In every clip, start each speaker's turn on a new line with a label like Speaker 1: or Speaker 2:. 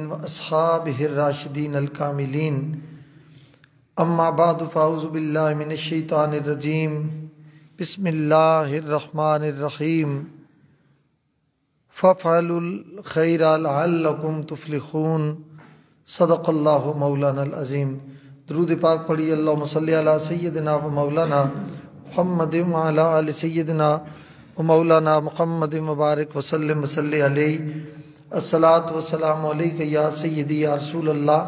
Speaker 1: واصحابہ الراشدین الکاملین اما بعد فاعوذ باللہ من الشیطان الرجیم بسم اللہ الرحمن الرحیم فافعلوا الخیر لعلکم تفلحون صدق اللہ مولانا العظیم۔ درود پاک پڑھی اللہم صلی علی سیدنا و مولانا محمد وعلی آل سیدنا و مولانا محمد مبارک وسلم وصلی علیہ۔ الصلاۃ والسلام علیک یا سیدی یا رسول اللہ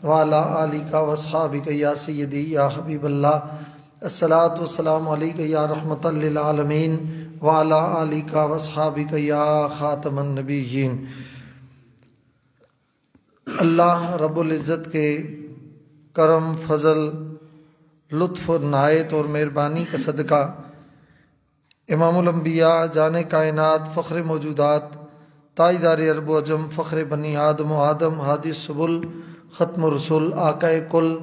Speaker 1: وعلی آلک و اصحابک یا سیدی یا حبیب اللہ۔ الصلاۃ والسلام علیک یا رحمۃ للعالمین وعلی آلک و اصحابک یا خاتم النبیین۔ اللہ رب العزت کے کرم، فضل، لطف، عنایت اور مہربانی کا صدقہ امام الانبیاء، جان کائنات، فخر موجودات، تاجدار عرب و عجم، فخر بنی آدم و آدم، ہادی السبل، ختم رسول، آقا کل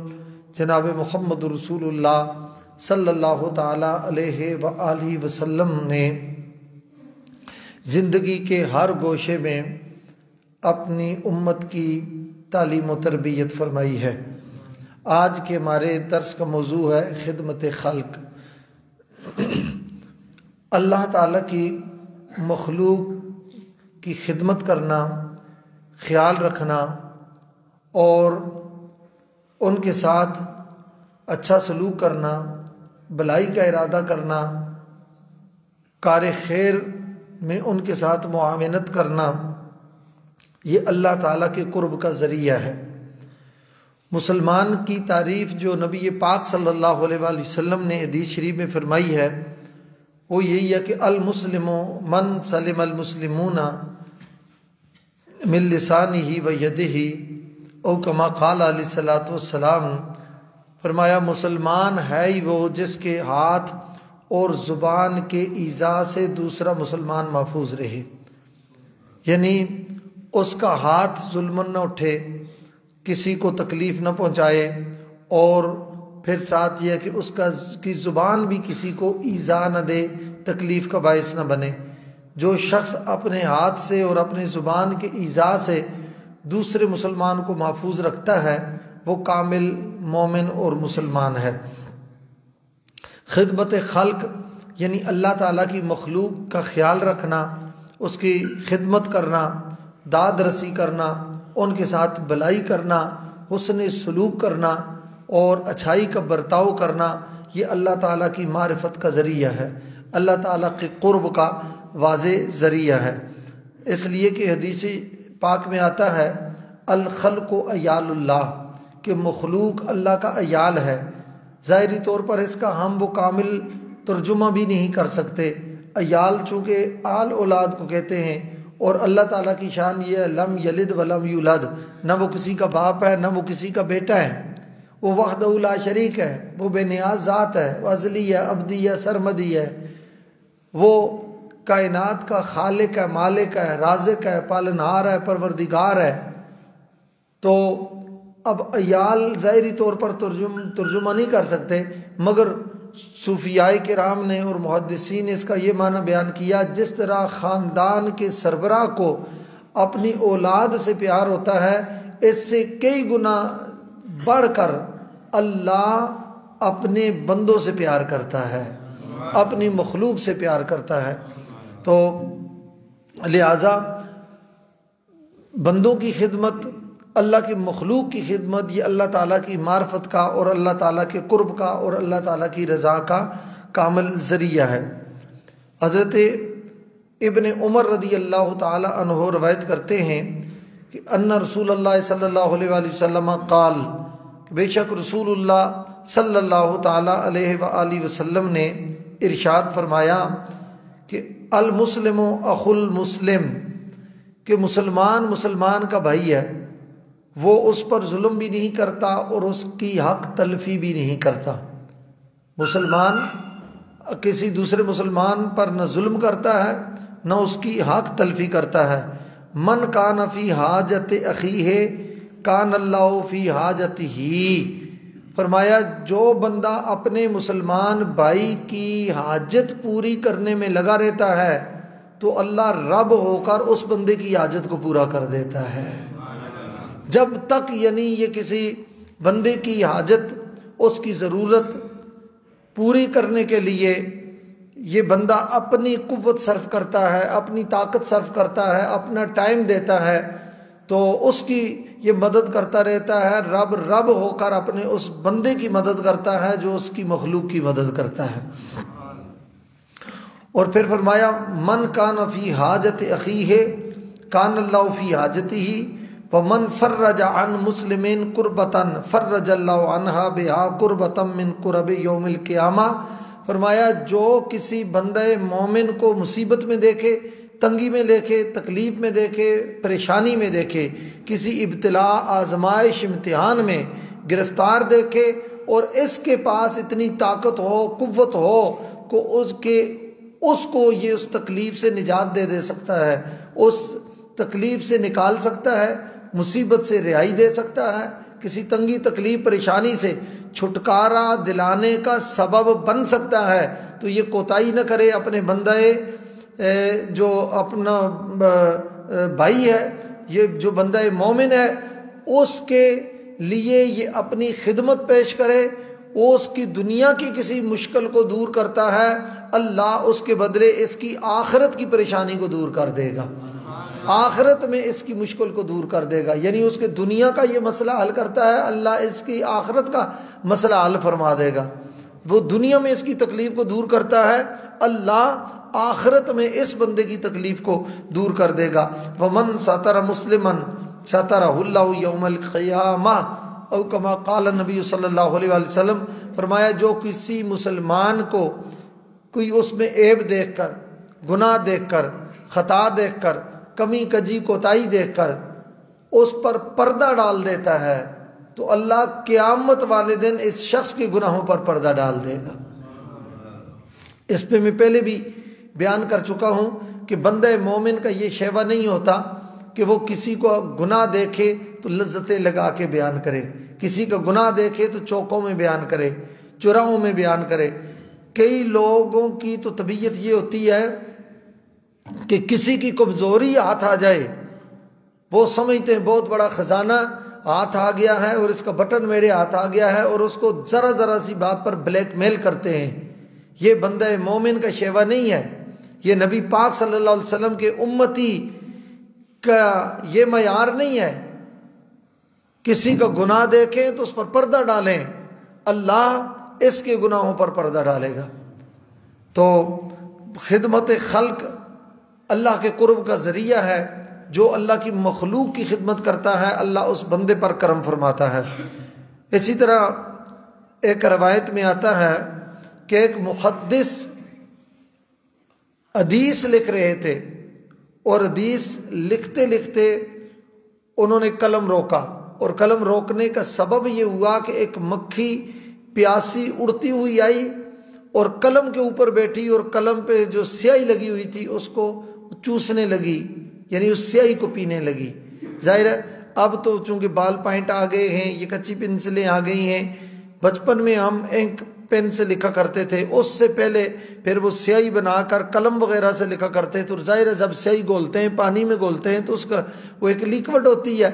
Speaker 1: جناب محمد رسول اللہ صلی اللہ تعالی علیہ وآلہ وسلم نے زندگی کے ہر گوشے میں اپنی امت کی تعلیم و تربیت فرمائی ہے۔ آج کے ہمارے درس کا موضوع ہے خدمت خلق۔ اللہ تعالیٰ کی مخلوق کی خدمت کرنا، خیال رکھنا اور ان کے ساتھ اچھا سلوک کرنا، بھلائی کا ارادہ کرنا، کار خیر میں ان کے ساتھ معاونت کرنا، یہ اللہ تعالیٰ کے قرب کا ذریعہ ہے۔ مسلمان کی تعریف جو نبی پاک صلی اللہ علیہ وآلہ وسلم نے حدیث شریف میں فرمائی ہے وہ یہی ہے کہ المسلم من سلم المسلمون من لسانہ و یدہ، او کما قال علیہ الصلوۃ والسلام، فرمایا مسلمان ہے ہی وہ جس کے ہاتھ اور زبان کے ایذا سے دوسرا مسلمان محفوظ رہے، یعنی اس کا ہاتھ ظلم نہ اٹھے، کسی کو تکلیف نہ پہنچائے، اور پھر ساتھ یہ کہ اس کی زبان بھی کسی کو ایذا نہ دے، تکلیف کا باعث نہ بنے۔ جو شخص اپنے ہاتھ سے اور اپنے زبان کے ایذا سے دوسرے مسلمان کو محفوظ رکھتا ہے وہ کامل مومن اور مسلمان ہے۔ خدمت خلق یعنی اللہ تعالیٰ کی مخلوق کا خیال رکھنا، اس کی خدمت کرنا، داد رسی کرنا، ان کے ساتھ بھلائی کرنا، حسن سلوک کرنا اور اچھائی کا برتاؤ کرنا، یہ اللہ تعالیٰ کی معرفت کا ذریعہ ہے، اللہ تعالیٰ کے قرب کا واضح ذریعہ ہے۔ اس لیے کہ حدیث پاک میں آتا ہے الخلق عیال اللہ، کہ مخلوق اللہ کا عیال ہے۔ ظاہری طور پر اس کا ہم وہ کامل ترجمہ بھی نہیں کر سکتے، عیال چونکہ آل اولاد کو کہتے ہیں، اور اللہ تعالیٰ کی شان یہ ہے لم یلد ولم یولد، نہ وہ کسی کا باپ ہے نہ وہ کسی کا بیٹا ہے، وہ وحدہ لا شریک ہے، وہ بے نیاز ذات ہے، وہ ازلی ہے، ابدی ہے، سرمدی ہے، وہ کائنات کا خالق ہے، مالک ہے، رازق ہے، پالنہار ہے، پروردگار ہے۔ تو اب عیال ظاہری طور پر ترجمہ نہیں کر سکتے، مگر صوفیاء کرام نے اور محدثین نے اس کا یہ معنی بیان کیا جس طرح خاندان کے سربراہ کو اپنی اولاد سے پیار ہوتا ہے، اس سے کئی گنا بڑھ کر اللہ اپنے بندوں سے پیار کرتا ہے، اپنی مخلوق سے پیار کرتا ہے۔ تو لہٰذا بندوں کی خدمت، اللہ کی مخلوق کی خدمت، یہ اللہ تعالیٰ کی معرفت کا اور اللہ تعالیٰ کے قرب کا اور اللہ تعالیٰ کی رضا کا کامل ذریعہ ہے۔ حضرت ابن عمر رضی اللہ تعالیٰ عنہ روایت کرتے ہیں کہ ان رسول اللہ صلی اللہ علیہ وآلہ وسلم قال، بے شک رسول اللہ صلی اللہ تعالیٰ علیہ وآلہ وسلم نے ارشاد فرمایا کہ المسلم اخو المسلم، کہ مسلمان کا بھائی ہے، وہ اس پر ظلم بھی نہیں کرتا اور اس کی حق تلفی بھی نہیں کرتا۔ مسلمان کسی دوسرے مسلمان پر نہ ظلم کرتا ہے نہ اس کی حق تلفی کرتا ہے۔ من کان فی حاجت اخیہ کان اللہ فی حاجتہ، فرمایا جو بندہ اپنے مسلمان بھائی کی حاجت پوری کرنے میں لگا رہتا ہے تو اللہ رب ہو کر اس بندے کی حاجت کو پورا کر دیتا ہے۔ جب تک یعنی یہ کسی بندے کی حاجت، اس کی ضرورت پوری کرنے کے لیے یہ بندہ اپنی قوت صرف کرتا ہے، اپنی طاقت صرف کرتا ہے، اپنا ٹائم دیتا ہے، تو اس کی یہ مدد کرتا رہتا ہے۔ رب ہو کر اپنے اس بندے کی مدد کرتا ہے جو اس کی مخلوق کی مدد کرتا ہے۔ اور پھر فرمایا من کان فی حاجت اخیہ کان اللہ فی حاجتہ ومن فرج عن مسلم کربۃ فرج اللہ عنہا بہا کربۃ من کرب یوم القیامہ۔ فرمایا جو کسی بندہ مومن کو مصیبت میں دیکھے، تنگی میں دیکھے، تکلیف میں دیکھے، پریشانی میں دیکھے، کسی ابتلاء، آزمائش، امتحان میں گرفتار دیکھے، اور اس کے پاس اتنی طاقت ہو، قوت ہو کہ اس کو یہ اس تکلیف سے نجات دے سکتا ہے، اس تکلیف سے نکال سکتا ہے، مصیبت سے رہائی دے سکتا ہے، کسی تنگی تکلیف پریشانی سے چھٹکارا دلانے کا سبب بن سکتا ہے، تو یہ کوتاہی نہ کرے اپنے بندے جو اپنا بھائی ہے، یہ جو بندہ مومن ہے، اس کے لیے یہ اپنی خدمت پیش کرے۔ وہ اس کی دنیا کی کسی مشکل کو دور کرتا ہے، اللہ اس کے بدلے اس کی آخرت کی پریشانی کو دور کر دے گا، آخرت میں اس کی مشکل کو دور کر دے گا۔ یعنی اس کے دنیا کا یہ مسئلہ حل کرتا ہے، اللہ اس کی آخرت کا مسئلہ حل فرما دے گا۔ وہ دنیا میں اس کی تکلیف کو دور کرتا ہے، اللہ آخرت میں اس بندے کی تکلیف کو دور کر دے گا۔ وَمَن سَتَرَ مُسْلِمًا سَتَرَهُ اللَّهُ يَوْمَ الْقِيَامَةِ او کما قال نبی صلی اللہ علیہ وسلم۔ فرمایا جو کسی مسلمان کو کوئی اس میں عیب دیکھ کر، گناہ دیکھ کر، خطا دیکھ کر، کمی کجی کوتاہی دیکھ کر اس پر پردہ ڈال دیتا ہے، تو اللہ قیامت والے دن اس شخص کے گناہوں پر پردہ ڈال دے گا۔ اس پہ میں پہلے بھی بیان کر چکا ہوں کہ بندہ مومن کا یہ شیوہ نہیں ہوتا کہ وہ کسی کو گناہ دیکھے تو لذتیں لگا کے بیان کرے، کسی کا گناہ دیکھے تو چوکوں میں بیان کرے، چوراہوں میں بیان کرے۔ کئی لوگوں کی تو طبیعت یہ ہوتی ہے کہ کسی کی کمزوری ہاتھ آ جائے، وہ سمجھتے ہیں بہت بڑا خزانہ ہاتھ آ گیا ہے اور اس کا بٹن میرے ہاتھ آ گیا ہے، اور اس کو ذرا سی بات پر بلیک میل کرتے ہیں۔ یہ بندہ مومن کا شیوہ نہیں ہے، یہ نبی پاک صلی اللہ علیہ وسلم کے امتی کا یہ معیار نہیں ہے۔ کسی کا گناہ دیکھیں تو اس پر پردہ ڈالیں، اللہ اس کے گناہوں پر پردہ ڈالے گا۔ تو خدمت خلق اللہ کے قرب کا ذریعہ ہے، جو اللہ کی مخلوق کی خدمت کرتا ہے اللہ اس بندے پر کرم فرماتا ہے۔ اسی طرح ایک روایت میں آتا ہے کہ ایک محدث حدیث لکھ رہے تھے، اور حدیث لکھتے لکھتے انہوں نے قلم روکا، اور قلم روکنے کا سبب یہ ہوا کہ ایک مکھی پیاسی اڑتی ہوئی آئی اور قلم کے اوپر بیٹھی، اور قلم پہ جو سیاہی لگی ہوئی تھی اس کو چوسنے لگی، یعنی اس سیاہی کو پینے لگی۔ ظاہر ہے اب تو چونکہ بال پوائنٹ آ گئے ہیں، یہ کچی پنسلیں آ گئی ہیں، بچپن میں ہم انک پین سے لکھا کرتے تھے، اس سے پہلے پھر وہ سیاہی بنا کر قلم وغیرہ سے لکھا کرتے تھے۔ تو ظاہر ہے جب سیاہی گھولتے ہیں، پانی میں گھولتے ہیں، تو اس کا وہ ایک لیکوڈ ہوتی ہے،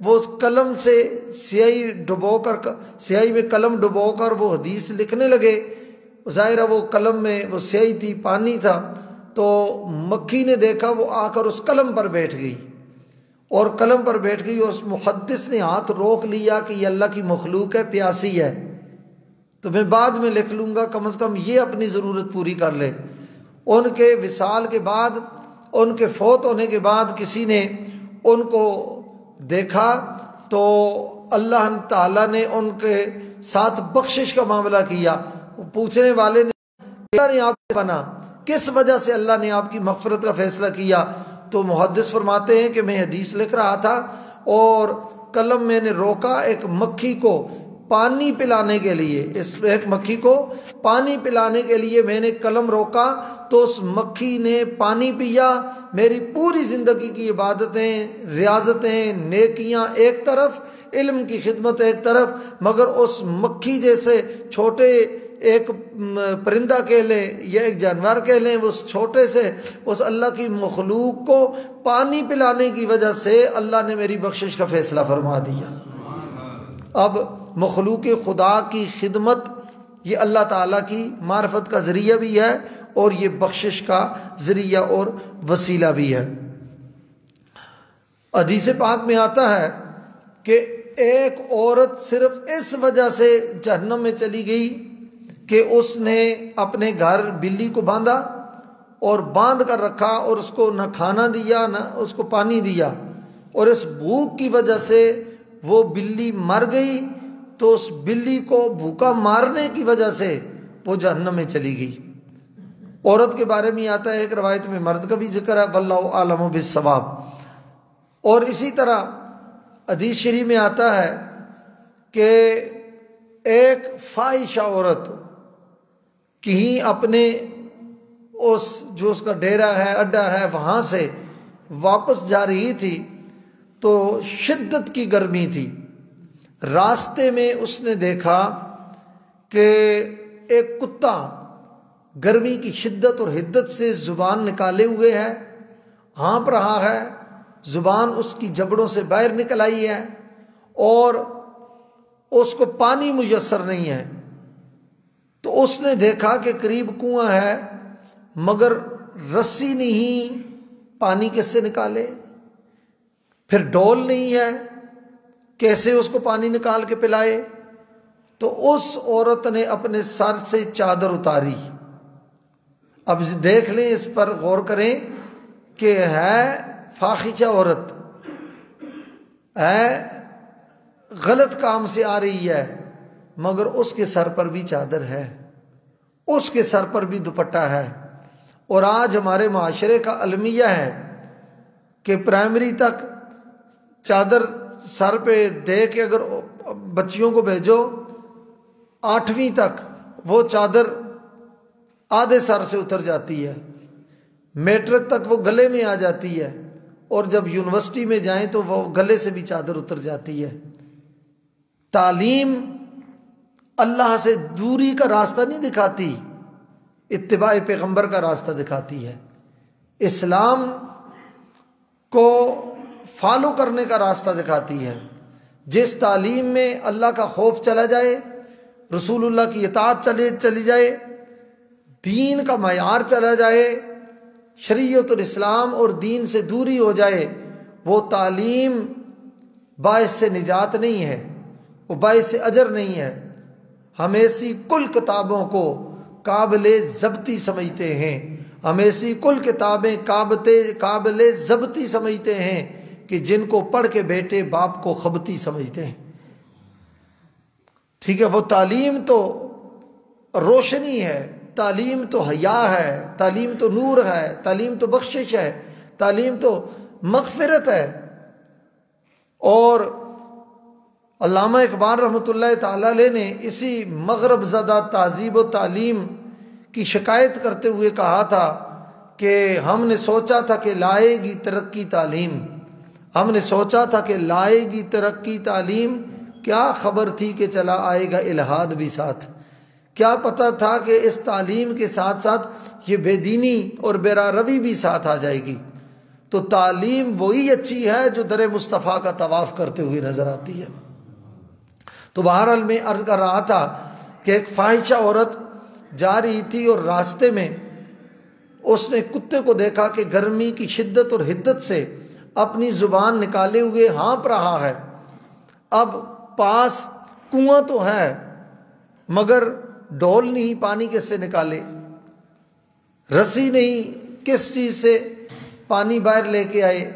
Speaker 1: وہ قلم سے سیاہی ڈبو کر، سیاہی میں قلم ڈبو کر وہ حدیث لکھنے لگے۔ ظاہر ہے وہ قلم میں وہ سیاہی تھی، پانی تھا، تو مکھی نے دیکھا، وہ آ کر اس قلم پر بیٹھ گئی، اور قلم پر بیٹھ گئی، اور اس محدث نے ہاتھ روک لیا کہ یہ اللہ کی مخلوق ہے، پیاسی ہے، تو میں بعد میں لکھ لوں گا، کم از کم یہ اپنی ضرورت پوری کر لے۔ ان کے وصال کے بعد، ان کے فوت ہونے کے بعد کسی نے ان کو دیکھا، تو اللہ تعالیٰ نے ان کے ساتھ بخشش کا معاملہ کیا۔ پوچھنے والے نے اللہ نے آپ کو بنا، کس وجہ سے اللہ نے آپ کی مغفرت کا فیصلہ کیا؟ تو محدث فرماتے ہیں کہ میں حدیث لکھ رہا تھا اور قلم میں نے روکا ایک مکھی کو پانی پلانے کے لیے، اس ایک مکھی کو پانی پلانے کے لیے میں نے قلم روکا، تو اس مکھی نے پانی پیا۔ میری پوری زندگی کی عبادتیں، ریاضتیں، نیکیاں ایک طرف، علم کی خدمت ایک طرف، مگر اس مکھی جیسے چھوٹے ایک پرندہ کہہ لیں یا ایک جانور کہہ لیں، اس چھوٹے سے اس اللہ کی مخلوق کو پانی پلانے کی وجہ سے اللہ نے میری بخشش کا فیصلہ فرما دیا۔ اب مخلوق خدا کی خدمت یہ اللہ تعالیٰ کی معرفت کا ذریعہ بھی ہے اور یہ بخشش کا ذریعہ اور وسیلہ بھی ہے۔ حدیث پاک میں آتا ہے کہ ایک عورت صرف اس وجہ سے جہنم میں چلی گئی کہ اس نے اپنے گھر بلی کو باندھا اور باندھ کر رکھا اور اس کو نہ کھانا دیا نہ اس کو پانی دیا، اور اس بھوک کی وجہ سے وہ بلی مر گئی، تو اس بلی کو بھوکا مارنے کی وجہ سے وہ جہنم میں چلی گئی۔ عورت کے بارے میں آتا ہے، ایک روایت میں مرد کا بھی ذکر ہے، واللہ اعلم بالصواب۔ اور اسی طرح حدیث شریف میں آتا ہے کہ ایک فاحشہ عورت کہیں اپنے جو اس کا ڈیرا ہے، اڈا ہے، وہاں سے واپس جا رہی تھی تو شدت کی گرمی تھی۔ راستے میں اس نے دیکھا کہ ایک کتا گرمی کی شدت اور حدت سے زبان نکالے ہوئے ہے، ہانپ رہا ہے، زبان اس کی جبڑوں سے باہر نکل آئی ہے اور اس کو پانی میسر نہیں ہے۔ تو اس نے دیکھا کہ قریب کنواں ہے مگر رسی نہیں، پانی کیسے سے نکالے، پھر ڈول نہیں ہے، کیسے اس کو پانی نکال کے پلائے۔ تو اس عورت نے اپنے سر سے چادر اتاری۔ اب دیکھ لیں، اس پر غور کریں کہ ہے فاحشہ عورت، ہے غلط کام سے آ رہی ہے، مگر اس کے سر پر بھی چادر ہے، اس کے سر پر بھی دوپٹہ ہے۔ اور آج ہمارے معاشرے کا المیہ ہے کہ پرائمری تک چادر سر پہ دے کے اگر بچیوں کو بھیجو، 8ویں تک وہ چادر آدھے سر سے اتر جاتی ہے، میٹرک تک وہ گلے میں آ جاتی ہے، اور جب یونیورسٹی میں جائیں تو وہ گلے سے بھی چادر اتر جاتی ہے۔ تعلیم اللہ سے دوری کا راستہ نہیں دکھاتی، اتباع پیغمبر کا راستہ دکھاتی ہے۔ اسلام کو فالو کرنے کا راستہ دکھاتی ہے۔ جس تعلیم میں اللہ کا خوف چلا جائے، رسول اللہ کی اطاعت چلی جائے، دین کا معیار چلا جائے، شریعت الاسلام اور دین سے دوری ہو جائے، وہ تعلیم باعث سے نجات نہیں ہے، وہ باعث سے اجر نہیں ہے۔ ہم ایسی کل کتابوں کو قابل ضبطی سمجھتے ہیں، ہم ایسی کل کتابیں قابل ضبطی سمجھتے ہیں کہ جن کو پڑھ کے بیٹے باپ کو خبتی سمجھتے ہیں۔ ٹھیک ہے، وہ تعلیم تو روشنی ہے، تعلیم تو حیا ہے، تعلیم تو نور ہے، تعلیم تو بخشش ہے، تعلیم تو مغفرت ہے۔ اور علامہ اقبال رحمۃ اللہ تعالی علیہ نے اسی مغرب زدہ تہذیب و تعلیم کی شکایت کرتے ہوئے کہا تھا کہ ہم نے سوچا تھا کہ لائے گی ترقی تعلیم، ہم نے سوچا تھا کہ لائے گی ترقی تعلیم، کیا خبر تھی کہ چلا آئے گا الہاد بھی ساتھ، کیا پتہ تھا کہ اس تعلیم کے ساتھ ساتھ یہ بے دینی اور بے راہ روی بھی ساتھ آ جائے گی۔ تو تعلیم وہی اچھی ہے جو در مصطفیٰ کا طواف کرتے ہوئے نظر آتی ہے۔ تو بہرحال میں عرض کر رہا تھا کہ ایک فاحشہ عورت جا رہی تھی اور راستے میں اس نے کتے کو دیکھا کہ گرمی کی شدت اور حدت سے اپنی زبان نکالے ہوئے ہانپ رہا ہے۔ اب پاس کنواں تو ہے مگر ڈول نہیں، پانی کس سے نکالے، رسی نہیں، کس چیز سے پانی باہر لے کے آئے۔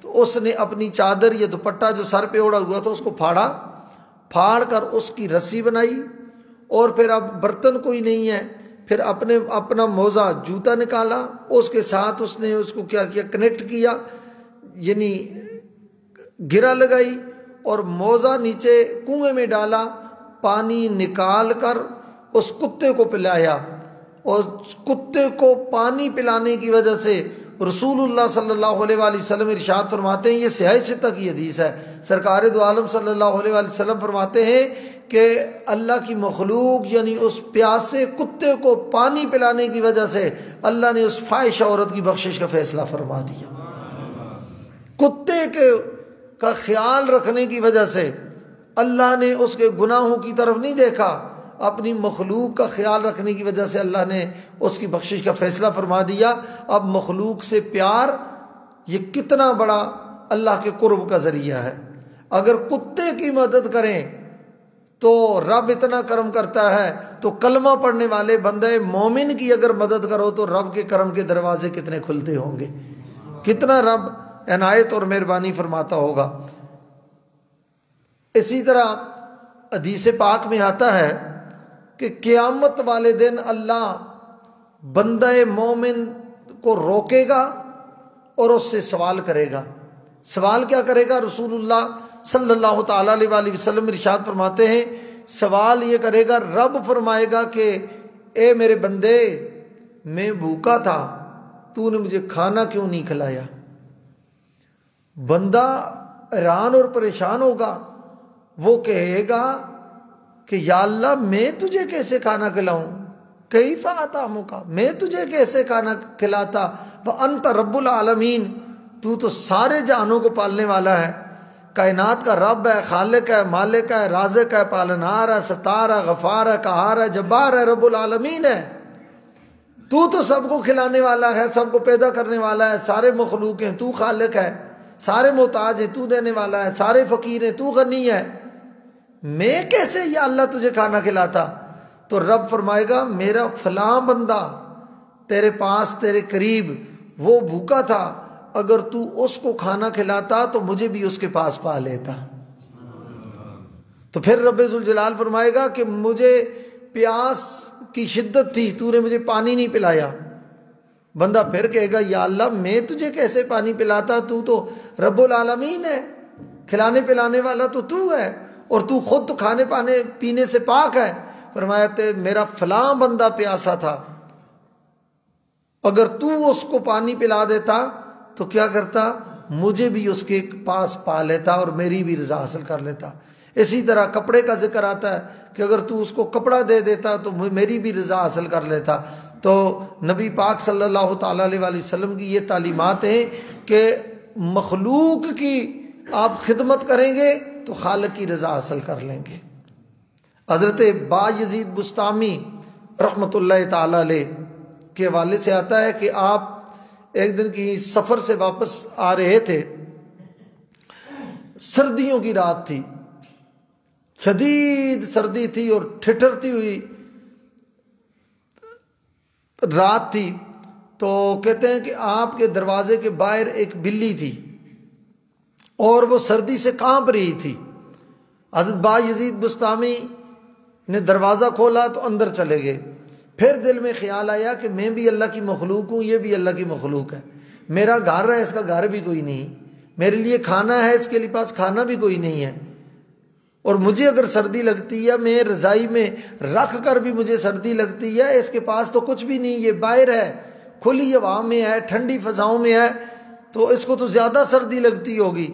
Speaker 1: تو اس نے اپنی چادر یا دوپٹہ جو سر پہ اوڑا ہوا تھا اس کو پھاڑ کر اس کی رسی بنائی، اور پھر اب برتن کوئی نہیں ہے، پھر اپنا موزہ جوتا نکالا، اس کے ساتھ اس نے اس کو کیا کنیکٹ کیا، یعنی گرا لگائی، اور موزہ نیچے کنویں میں ڈالا، پانی نکال کر اس کتے کو پلایا، اور کتے کو پانی پلانے کی وجہ سے رسول اللہ صلی اللہ علیہ وآلہ وسلم ارشاد فرماتے ہیں، یہ صحیح شتہ کی حدیث ہے، سرکار دو عالم صلی اللہ علیہ وآلہ وسلم فرماتے ہیں کہ اللہ کی مخلوق یعنی اس پیاسے کتے کو پانی پلانے کی وجہ سے اللہ نے اس فاحش عورت کی بخشش کا فیصلہ فرما دیا۔ کتے کا خیال رکھنے کی وجہ سے اللہ نے اس کے گناہوں کی طرف نہیں دیکھا، اپنی مخلوق کا خیال رکھنے کی وجہ سے اللہ نے اس کی بخشش کا فیصلہ فرما دیا۔ اب مخلوق سے پیار یہ کتنا بڑا اللہ کے قرب کا ذریعہ ہے۔ اگر کتے کی مدد کریں تو رب اتنا کرم کرتا ہے، تو کلمہ پڑھنے والے بندے مومن کی اگر مدد کرو تو رب کے کرم کے دروازے کتنے کھلتے ہوں گے، کتنا رب عنایت اور مہربانی فرماتا ہوگا۔ اسی طرح حدیث پاک میں آتا ہے کہ قیامت والے دن اللہ بندہ مومن کو روکے گا اور اس سے سوال کرے گا۔ سوال کیا کرے گا؟ رسول اللہ صلی اللہ تعالیٰ علیہ وآلہ وسلم ارشاد فرماتے ہیں، سوال یہ کرے گا، رب فرمائے گا کہ اے میرے بندے، میں بھوکا تھا، تو نے مجھے کھانا کیوں نہیں کھلایا؟ بندہ حیران اور پریشان ہوگا، وہ کہے گا کہ یا اللہ میں تجھے کیسے کھانا کھلاؤں، کیف اطعمک، میں تجھے کیسے کھانا کھلاتا، وانت رب العالمین، تو سارے جہانوں کو پالنے والا ہے، کائنات کا رب ہے، خالق ہے، مالک ہے، رازق ہے، پالنہار ہے، ستار ہے، غفار ہے، قہار ہے، جبار ہے، رب العالمین ہے، تو سب کو کھلانے والا ہے، سب کو پیدا کرنے والا ہے، سارے مخلوق ہیں، تو خالق ہے، سارے محتاج ہیں، تو دینے والا ہے، سارے فقیر ہیں، تو غنی ہے، میں کیسے یا اللہ تجھے کھانا کھلاتا؟ تو رب فرمائے گا، میرا فلاں بندہ تیرے پاس تیرے قریب وہ بھوکا تھا، اگر تو اس کو کھانا کھلاتا تو مجھے بھی اس کے پاس پا لیتا۔ تو پھر رب ذوالجلال فرمائے گا کہ مجھے پیاس کی شدت تھی، تو نے مجھے پانی نہیں پلایا۔ بندہ پھر کہے گا یا اللہ میں تجھے کیسے پانی پلاتا، تو رب العالمین ہے، کھلانے پلانے والا تو ہے، اور تو خود تو کھانے پینے سے پاک ہے۔ فرمایا میرا فلاں بندہ پیاسا تھا، اگر تو اس کو پانی پلا دیتا تو کیا کرتا؟ مجھے بھی اس کے پاس پا لیتا اور میری بھی رضا حاصل کر لیتا۔ اسی طرح کپڑے کا ذکر آتا ہے کہ اگر تو اس کو کپڑا دے دیتا تو میری بھی رضا حاصل کر لیتا۔ تو نبی پاک صلی اللہ تعالیٰ علیہ وآلہ وسلم کی یہ تعلیمات ہیں کہ مخلوق کی آپ خدمت کریں گے تو خالق کی رضا حاصل کر لیں گے۔ حضرت بایزید بسطامی رحمۃ اللہ تعالیٰ علیہ کے حوالے سے آتا ہے کہ آپ ایک دن کی سفر سے واپس آ رہے تھے، سردیوں کی رات تھی، شدید سردی تھی اور ٹھٹھرتی ہوئی رات تھی۔ تو کہتے ہیں کہ آپ کے دروازے کے باہر ایک بلی تھی اور وہ سردی سے کانپ رہی تھی۔ حضرت بایزید بسطامی نے دروازہ کھولا تو اندر چلے گئے۔ پھر دل میں خیال آیا کہ میں بھی اللہ کی مخلوق ہوں، یہ بھی اللہ کی مخلوق ہے، میرا گھر ہے، اس کا گھر بھی کوئی نہیں، میرے لیے کھانا ہے، اس کے لیے پاس کھانا بھی کوئی نہیں ہے، اور مجھے اگر سردی لگتی ہے، میں رضائی میں رکھ کر بھی مجھے سردی لگتی ہے، اس کے پاس تو کچھ بھی نہیں، یہ باہر ہے، کھلی ہوا میں ہے، ٹھنڈی فضاؤں میں ہے، تو اس کو تو زیادہ سردی لگتی ہوگی۔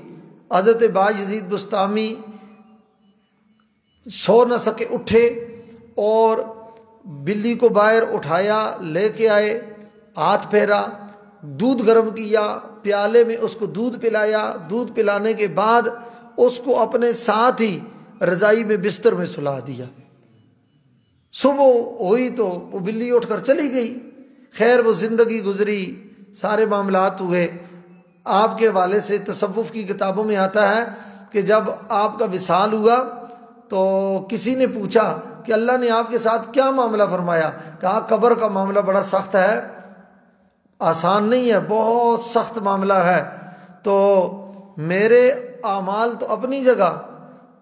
Speaker 1: حضرت بایزید بسطامی سو نہ سکے، اٹھے اور بلی کو باہر اٹھایا، لے کے آئے، ہاتھ پھیرا، دودھ گرم کیا، پیالے میں اس کو دودھ پلایا، دودھ پلانے کے بعد اس کو اپنے ساتھ ہی رضائی میں بستر میں سلا دیا۔ صبح ہوئی تو وہ بلی اٹھ کر چلی گئی۔ خیر وہ زندگی گزری، سارے معاملات ہوئے۔ آپ کے حوالے سے تصوف کی کتابوں میں آتا ہے کہ جب آپ کا وصال ہوا تو کسی نے پوچھا کہ اللہ نے آپ کے ساتھ کیا معاملہ فرمایا؟ کہا قبر کا معاملہ بڑا سخت ہے، آسان نہیں ہے، بہت سخت معاملہ ہے۔ تو میرے اعمال تو اپنی جگہ،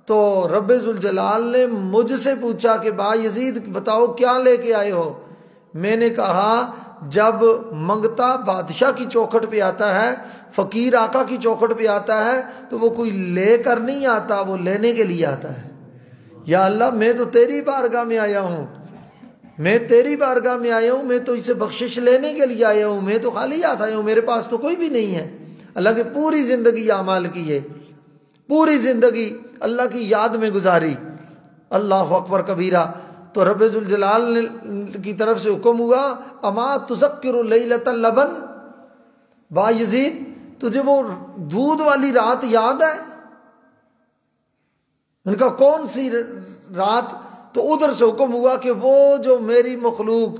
Speaker 1: تو رب ذوالجلال نے مجھ سے پوچھا کہ بایزید بتاؤ کیا لے کے آئے ہو؟ میں نے کہا جب منگتا بادشاہ کی چوکھٹ پہ آتا ہے، فقیر آقا کی چوکھٹ پہ آتا ہے تو وہ کوئی لے کر نہیں آتا، وہ لینے کے لیے آتا ہے۔ یا اللہ میں تو تیری بارگاہ میں آیا ہوں، میں تیری بارگاہ میں آیا ہوں، میں تو اسے بخشش لینے کے لیے آیا ہوں، میں تو خالی ہاتھ آیا ہوں، میرے پاس تو کوئی بھی نہیں ہے۔ اللہ کی پوری زندگی اعمال کی ہے، پوری زندگی اللہ کی یاد میں گزاری۔ اللہ اکبر کبیرہ۔ تو رب ذوالجلال کی طرف سے حکم ہوا، اما تذکر لیلۃ اللبن با یزید، تجھے وہ دودھ والی رات یاد ہے؟ ان کا کون سی رات؟ تو ادھر سے حکم ہوا کہ وہ جو میری مخلوق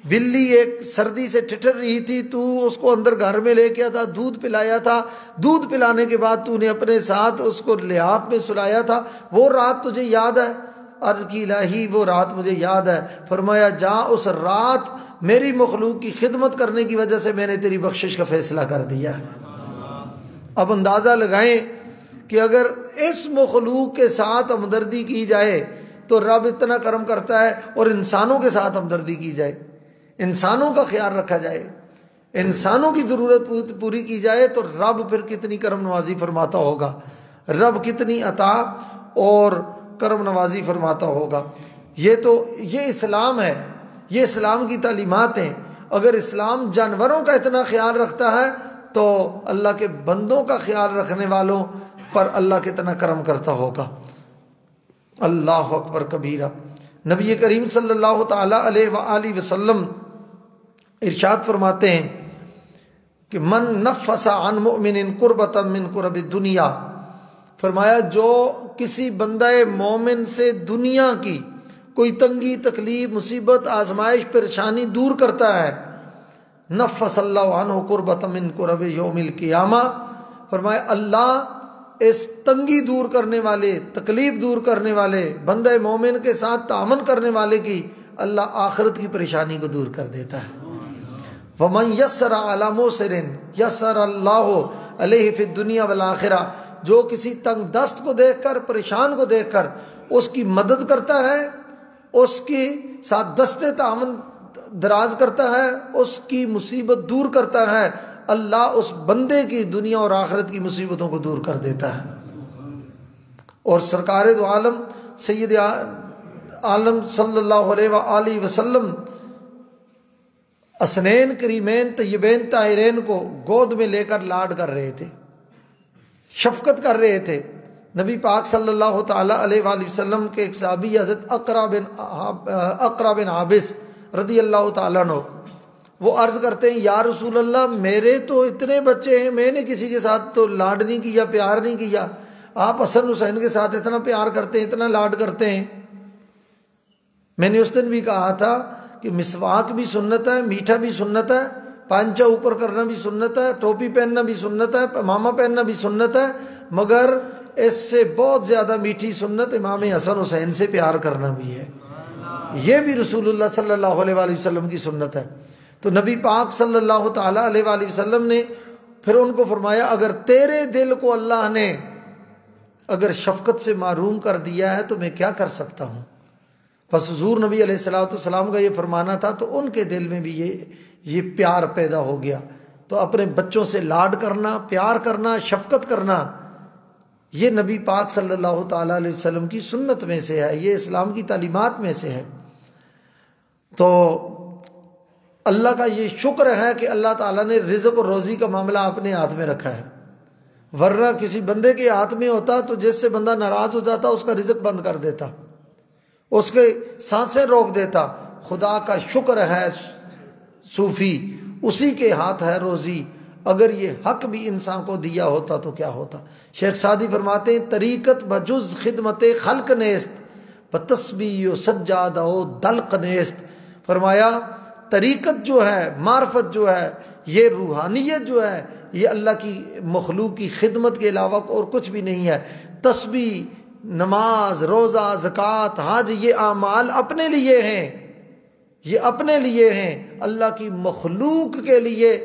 Speaker 1: بلی ایک سردی سے ٹھٹر رہی تھی، تو اس کو اندر گھر میں لے کے آیا تھا، دودھ پلایا تھا، دودھ پلانے کے بعد تو نے اپنے ساتھ اس کو لحاف میں سلایا تھا، وہ رات تجھے یاد ہے؟ عرض کی الہی وہ رات مجھے یاد ہے۔ فرمایا جا اس رات میری مخلوق کی خدمت کرنے کی وجہ سے میں نے تیری بخشش کا فیصلہ کر دیا۔ اب اندازہ لگائیں کہ اگر اس مخلوق کے ساتھ ہمدردی کی جائے تو رب اتنا کرم کرتا ہے، اور انسانوں کے ساتھ ہمدردی کی جائے، انسانوں کا خیال رکھا جائے، انسانوں کی ضرورت پوری کی جائے، تو رب پھر کتنی کرم نوازی فرماتا ہوگا، رب کتنی عطا اور کرم نوازی فرماتا ہوگا۔ یہ اسلام ہے، یہ اسلام کی تعلیمات ہیں۔ اگر اسلام جانوروں کا اتنا خیال رکھتا ہے تو اللہ کے بندوں کا خیال رکھنے والوں پر اللہ کتنا کرم کرتا ہوگا۔ اللہ اکبر کبیرہ۔ نبی کریم صلی اللہ تعالی علیہ وآلہ وسلم ارشاد فرماتے ہیں کہ من نفس عن مؤمن قربۃ من قرب الدنیا، فرمایا جو کسی بندہ مومن سے دنیا کی کوئی تنگی، تکلیف، مصیبت، آزمائش، پریشانی دور کرتا ہے، نفس اللہ عنہ قربۃ من قرب یوم القیامہ، فرمایا اللہ اس تنگی دور کرنے والے، تکلیف دور کرنے والے بندہ مومن کے ساتھ تعاون کرنے والے کی اللہ آخرت کی پریشانی کو دور کر دیتا ہے۔ وَمَنْ يَسَّرَ عَلَى مُعْسِرٍ يَسَّرَ اللَّهُ عَلَيْهِ فِي الدُّنْيَا وَالْآخِرَةِ، جو کسی تنگ دست کو دیکھ کر، پریشان کو دیکھ کر اس کی مدد کرتا ہے، اس کے ساتھ دست تعاون دراز کرتا ہے، اس کی مصیبت دور کرتا ہے، اللہ اس بندے کی دنیا اور آخرت کی مصیبتوں کو دور کر دیتا ہے۔ اور سرکار دو عالم سید عالم صلی اللہ علیہ وآلہ وسلم حسنین کریمین طیبین طاہرین کو گود میں لے کر لاڈ کر رہے تھے، شفقت کر رہے تھے۔ نبی پاک صلی اللہ تعالی علیہ وآلہ وسلم کے ایک صحابی حضرت اقرا بن عابس رضی اللہ تعالیٰ عنہ، وہ عرض کرتے ہیں یا رسول اللہ میرے تو اتنے بچے ہیں، میں نے کسی کے ساتھ تو لاڈ نہیں کیا، پیار نہیں کیا، آپ حسن حسین کے ساتھ اتنا پیار کرتے ہیں، اتنا لاڈ کرتے ہیں۔ میں نے اس دن بھی کہا تھا کہ مسواک بھی سنت ہے، میٹھا بھی سنت ہے، پانچا اوپر کرنا بھی سنت ہے، ٹوپی پہننا بھی سنت ہے، امامہ پہننا بھی سنت ہے، مگر اس سے بہت زیادہ میٹھی سنت امام حسن حسین سے پیار کرنا بھی ہے۔ یہ بھی رسول اللہ صلی اللہ علیہ وآلہ وسلم کی سنت ہے۔ تو نبی پاک صلی اللہ تعالی علیہ وآلہ وسلم نے پھر ان کو فرمایا اگر تیرے دل کو اللہ نے اگر شفقت سے محروم کر دیا ہے تو میں کیا کر سکتا ہوں۔ بس حضور نبی علیہ الصلوۃ والسلام کا یہ فرمانا تھا، تو ان کے دل میں بھی یہ پیار پیدا ہو گیا۔ تو اپنے بچوں سے لاڈ کرنا، پیار کرنا، شفقت کرنا، یہ نبی پاک صلی اللہ تعالی علیہ وسلم کی سنت میں سے ہے، یہ اسلام کی تعلیمات میں سے ہے۔ تو اللہ کا یہ شکر ہے کہ اللہ تعالیٰ نے رزق اور روزی کا معاملہ اپنے ہاتھ میں رکھا ہے، ورنہ کسی بندے کے ہاتھ میں ہوتا تو جس سے بندہ ناراض ہو جاتا اس کا رزق بند کر دیتا، اس کے سانسیں روک دیتا۔ خدا کا شکر ہے صوفی، اسی کے ہاتھ ہے روزی، اگر یہ حق بھی انسان کو دیا ہوتا تو کیا ہوتا۔ شیخ سعدی فرماتے ہیں طریقت بجز خدمت خلق نیست بتسبیح و سجادہ و دلق نیست، فرمایا طریقت جو ہے، معرفت جو ہے، یہ روحانیت جو ہے، یہ اللہ کی مخلوق کی خدمت کے علاوہ اور کچھ بھی نہیں ہے۔ تسبیح، نماز، روزہ، زکوٰۃ، حج، یہ اعمال اپنے لیے ہیں، یہ اپنے لیے ہیں، اللہ کی مخلوق کے لیے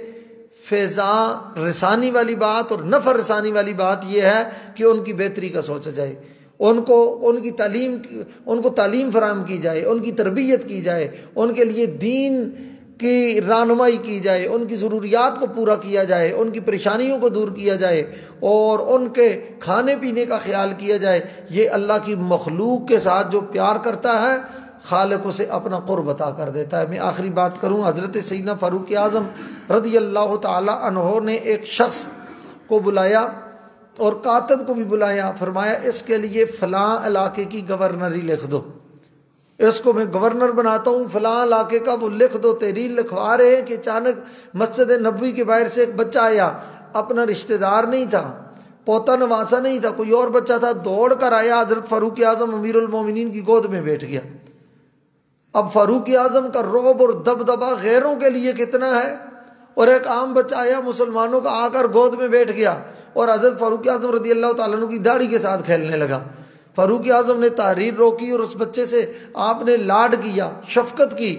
Speaker 1: فیضاں رسانی والی بات اور نفع رسانی والی بات یہ ہے کہ ان کی بہتری کا سوچا جائے، ان کو تعلیم فراہم کی جائے، ان کی تربیت کی جائے، ان کے لیے دین کی رہنمائی کی جائے، ان کی ضروریات کو پورا کیا جائے، ان کی پریشانیوں کو دور کیا جائے، اور ان کے کھانے پینے کا خیال کیا جائے۔ یہ اللہ کی مخلوق کے ساتھ جو پیار کرتا ہے، خالق اسے اپنا قرب عطا کر دیتا ہے۔ میں آخری بات کروں، حضرت سیدنا فاروق اعظم رضی اللہ تعالی عنہ نے ایک شخص کو بلایا اور کاتب کو بھی بلایا، فرمایا اس کے لیے فلاں علاقے کی گورنری لکھ دو، اس کو میں گورنر بناتا ہوں فلاں علاقے کا، وہ لکھ دو۔ تحریر لکھوا رہے ہیں کہ اچانک مسجد نبوی کے باہر سے ایک بچہ آیا، اپنا رشتہ دار نہیں تھا، پوتا نواسا نہیں تھا، کوئی اور بچہ تھا، دوڑ کر آیا، حضرت فاروق اعظم امیر المومنین کی گود میں بیٹھ گیا۔ اب فاروق اعظم کا رعب اور دبدبا غیروں کے لیے کتنا ہے، اور ایک عام بچہ آیا مسلمانوں کا، آ کر گود میں بیٹھ گیا اور حضرت فاروق اعظم رضی اللہ تعالیٰ عنہ کی داڑھی کے ساتھ کھیلنے لگا۔ فاروق اعظم نے تحریر روکی اور اس بچے سے آپ نے لاڈ کیا، شفقت کی۔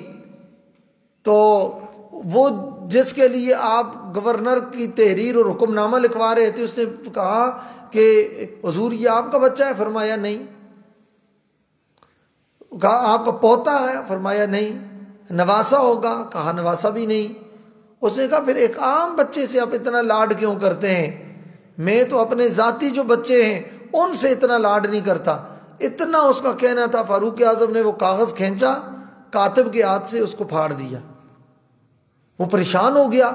Speaker 1: تو وہ جس کے لیے آپ گورنر کی تحریر اور حکم نامہ لکھوا رہے تھے، اس نے کہا کہ حضور یہ آپ کا بچہ ہے؟ فرمایا نہیں۔ کہا آپ کا پوتا ہے؟ فرمایا نہیں۔ نواسا ہوگا؟ کہا نواسا بھی نہیں۔ اس نے کہا پھر ایک عام بچے سے آپ اتنا لاڈ کیوں کرتے ہیں؟ میں تو اپنے ذاتی جو بچے ہیں ان سے اتنا لاڈ نہیں کرتا۔ اتنا اس کا کہنا تھا۔ فاروق اعظم نے وہ کاغذ کھینچا، کاتب کے ہاتھ سے اس کو پھاڑ دیا۔ وہ پریشان ہو گیا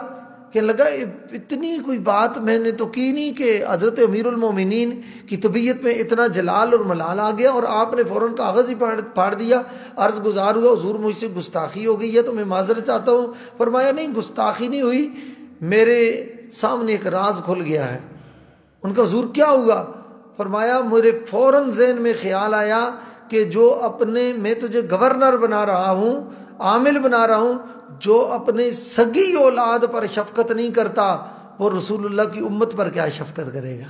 Speaker 1: کہ لگا اتنی کوئی بات میں نے تو کی نہیں کہ حضرت امیر المومنین کی طبیعت میں اتنا جلال اور ملال آ گیا اور آپ نے فوراً کاغذ ہی پھاڑ دیا۔ عرض گزار ہوا حضور مجھ سے گستاخی ہو گئی ہے تو میں معذرت چاہتا ہوں۔ فرمایا نہیں گستاخی نہیں ہوئی، میرے سامنے ایک راز کھل گیا ہے۔ ان کا حضور کیا ہوا؟ فرمایا میرے فوراً ذہن میں خیال آیا کہ جو اپنے میں تجھے گورنر بنا رہا ہوں، عامل بنا رہا ہوں، جو اپنے سگی اولاد پر شفقت نہیں کرتا وہ رسول اللہ کی امت پر کیا شفقت کرے گا؟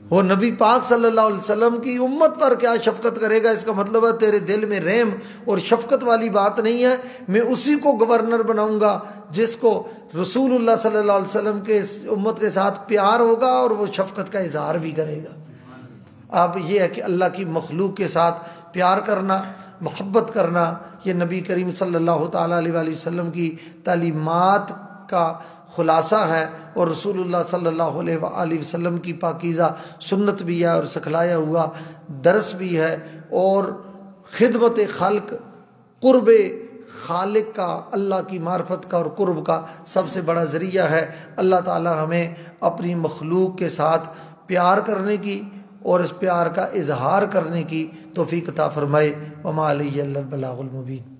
Speaker 1: وہ نبی پاک صلی اللہ علیہ وسلم کی امت پر کیا شفقت کرے گا؟ اس کا مطلب ہے تیرے دل میں رحم اور شفقت والی بات نہیں ہے۔ میں اسی کو گورنر بناؤں گا جس کو رسول اللہ صلی اللہ علیہ وسلم کے امت کے ساتھ پیار ہوگا اور وہ شفقت کا اظہار بھی کرے گا۔ اب یہ ہے کہ اللہ کی مخلوق کے ساتھ پیار کرنا، محبت کرنا، یہ نبی کریم صلی اللہ تعالیٰ علیہ وآلہ وسلم کی تعلیمات کا خلاصہ ہے، اور رسول اللہ صلی اللہ علیہ وآلہ وسلم کی پاکیزہ سنت بھی ہے اور سکھلایا ہوا درس بھی ہے، اور خدمت خلق، قرب خالق کا، اللہ کی معرفت کا اور قرب کا سب سے بڑا ذریعہ ہے۔ اللہ تعالی ہمیں اپنی مخلوق کے ساتھ پیار کرنے کی اور اس پیار کا اظہار کرنے کی توفیق عطا فرمائے۔ وما علیہ الا البلاغ المبین۔